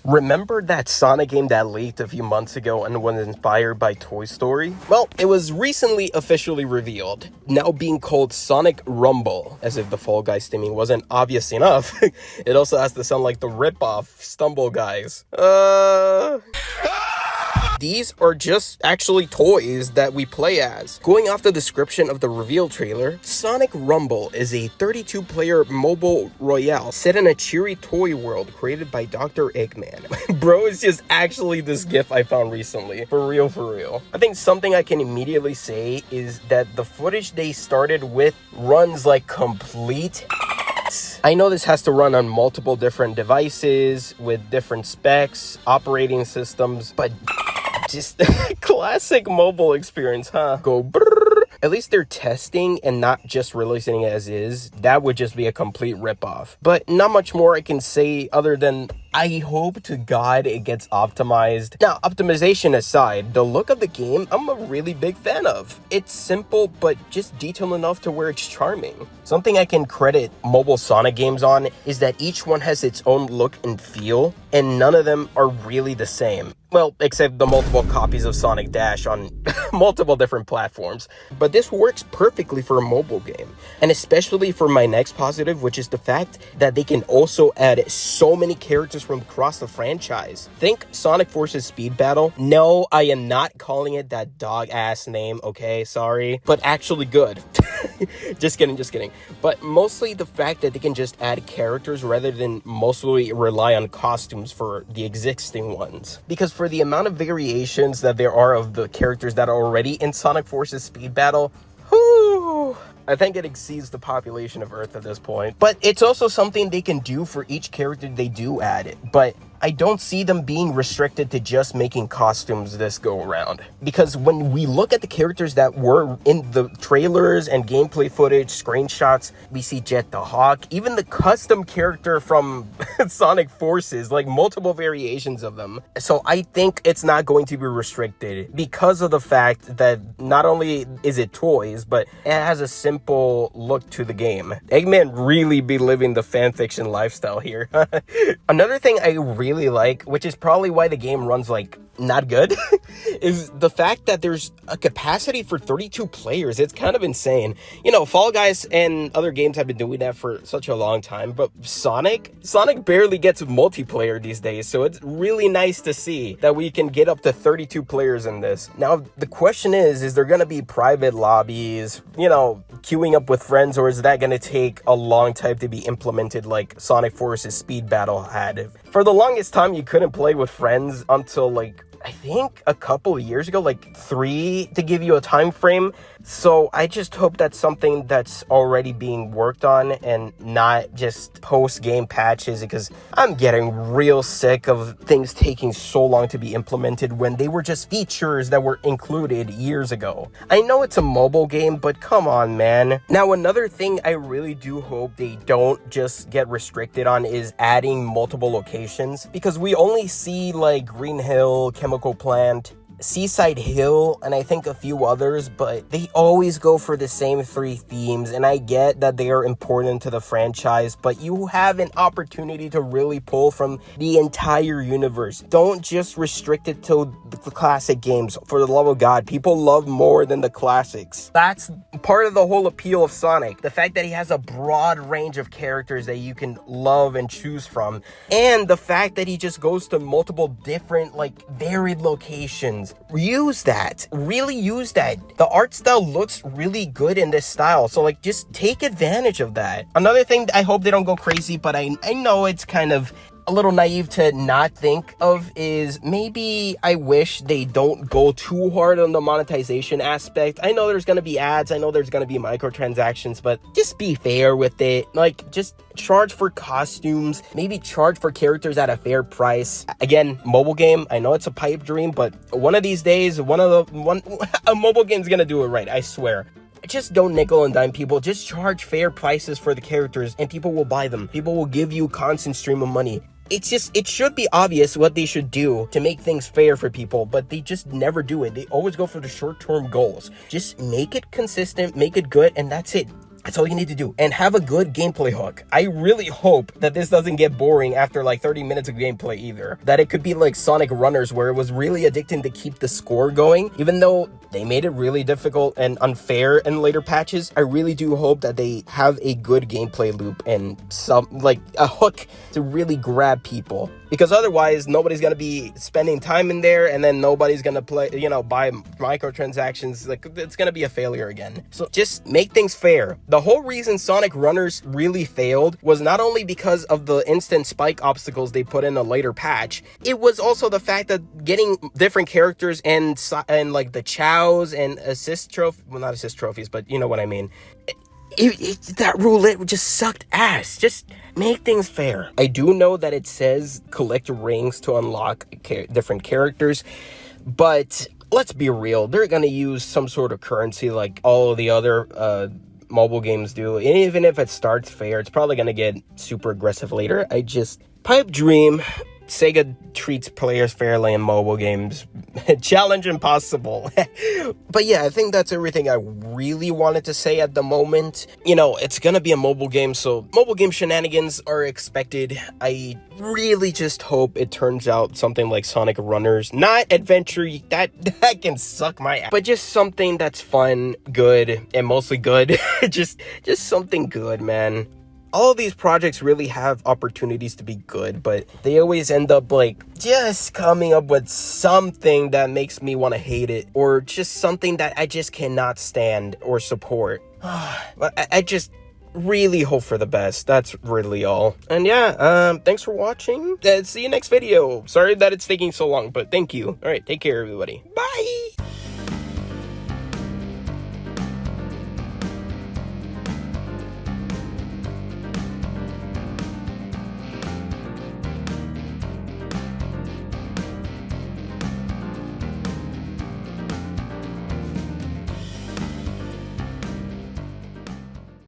Remember that Sonic game that leaked a few months ago and was inspired by Toy Story? Well, it was recently officially revealed, now being called Sonic Rumble. As if the Fall Guys theming wasn't obvious enough, it also has to sound like the ripoff Stumble Guys. These are just actually toys that we play as. Going off the description of the reveal trailer, Sonic Rumble is a 32-player mobile royale set in a cheery toy world created by Dr. Eggman. Bro, it's just actually this gif I found recently. For real, for real. I think something I can immediately say is that the footage they started with runs like complete I know this has to run on multiple different devices with different specs, operating systems, but just classic mobile experience, huh? Go brrr. At least they're testing and not just releasing it as is. That would just be a complete ripoff. But not much more I can say other than I hope to God it gets optimized. Now, optimization aside, the look of the game, I'm a really big fan of. It's simple, but just detailed enough to where it's charming. Something I can credit mobile Sonic games on is that each one has its own look and feel, and none of them are really the same. Well, except the multiple copies of Sonic Dash on multiple different platforms. But this works perfectly for a mobile game. And especially for my next positive, which is the fact that they can also add so many characters from across the franchise. Think Sonic Forces Speed Battle. No, I am not calling it that dog-ass name, okay? Sorry. But actually good. Just kidding. But mostly the fact that they can just add characters rather than mostly rely on costumes for the existing ones. Because for the amount of variations that there are of the characters that are already in Sonic Forces Speed Battle, whoo, I think it exceeds the population of Earth at this point. But it's also something they can do for each character they do add it. But I don't see them being restricted to just making costumes this go around. Because when we look at the characters that were in the trailers and gameplay footage, screenshots, we see Jet the Hawk, even the custom character from Sonic Forces, like multiple variations of them. So I think it's not going to be restricted because of the fact that not only is it toys, but it has a simple look to the game. Eggman really be living the fanfiction lifestyle here. Another thing I really like, which is probably why the game runs like not good, is the fact that there's a capacity for 32 players. It's kind of insane. You know, Fall Guys and other games have been doing that for such a long time, but Sonic barely gets multiplayer these days, so it's really nice to see that we can get up to 32 players in this. Now, the question is there gonna be private lobbies, you know, queuing up with friends, or is that gonna take a long time to be implemented like Sonic Forces Speed Battle had? For the longest time, you couldn't play with friends until like I think a couple of years ago, like 3 to give you a time frame. So I just hope that's something that's already being worked on and not just post-game patches, because I'm getting real sick of things taking so long to be implemented when they were just features that were included years ago. I know it's a mobile game, but come on, man. Now, another thing I really do hope they don't just get restricted on is adding multiple locations, because we only see like Green Hill, Chemical Plant, Seaside Hill, and I think a few others, but they always go for the same 3 themes, and I get that they are important to the franchise, but you have an opportunity to really pull from the entire universe. Don't just restrict it to the classic games. For the love of God, people love more than the classics. That's part of the whole appeal of Sonic. The fact that he has a broad range of characters that you can love and choose from, and the fact that he just goes to multiple different, like, varied locations. Use that. Really use that. The art style looks really good in this style, so like just take advantage of that. Another thing, I hope they don't go crazy, but I know it's kind of a little naive to not think of, is maybe I wish they don't go too hard on the monetization aspect. I know there's gonna be ads, I know there's gonna be microtransactions, but just be fair with it. Like, just charge for costumes, maybe charge for characters at a fair price. Again, mobile game, I know it's a pipe dream, but one of these days, a mobile game's gonna do it right, I swear. Just don't nickel and dime people. Just charge fair prices for the characters and people will buy them. People will give you a constant stream of money. It should be obvious what they should do to make things fair for people, but they just never do it. They always go for the short-term goals. Just make it consistent, make it good, and that's it. That's all you need to do. And have a good gameplay hook. I really hope that this doesn't get boring after like 30 minutes of gameplay either. That it could be like Sonic Runners, where it was really addicting to keep the score going. Even though they made it really difficult and unfair in later patches, I really do hope that they have a good gameplay loop and some, like, a hook to really grab people. Because otherwise, nobody's gonna be spending time in there, and then nobody's gonna play, you know, buy microtransactions. Like, it's gonna be a failure again. So just make things fair. The whole reason Sonic Runners really failed was not only because of the instant spike obstacles they put in a later patch, it was also the fact that getting different characters and like the chows and assist trophy, well, not assist trophies, but you know what I mean. That roulette just sucked ass. Just make things fair. I do know that it says collect rings to unlock different characters, but let's be real. They're gonna use some sort of currency like all of the other mobile games do. And even if it starts fair, it's probably gonna get super aggressive later. Pipe dream. Sega treats players fairly in mobile games. Challenge impossible. But yeah, I think that's everything I really wanted to say at the moment. You know, it's gonna be a mobile game, so mobile game shenanigans are expected. I really just hope it turns out something like Sonic Runners. Not adventure, that can suck my ass. But just something that's fun, good, and mostly good. just something good, man. All of these projects really have opportunities to be good, but they always end up like just coming up with something that makes me want to hate it, or just something that I just cannot stand or support. But I just really hope for the best. That's really all. And yeah, thanks for watching. See you next video. Sorry that it's taking so long, but thank you. All right, take care, everybody. Bye.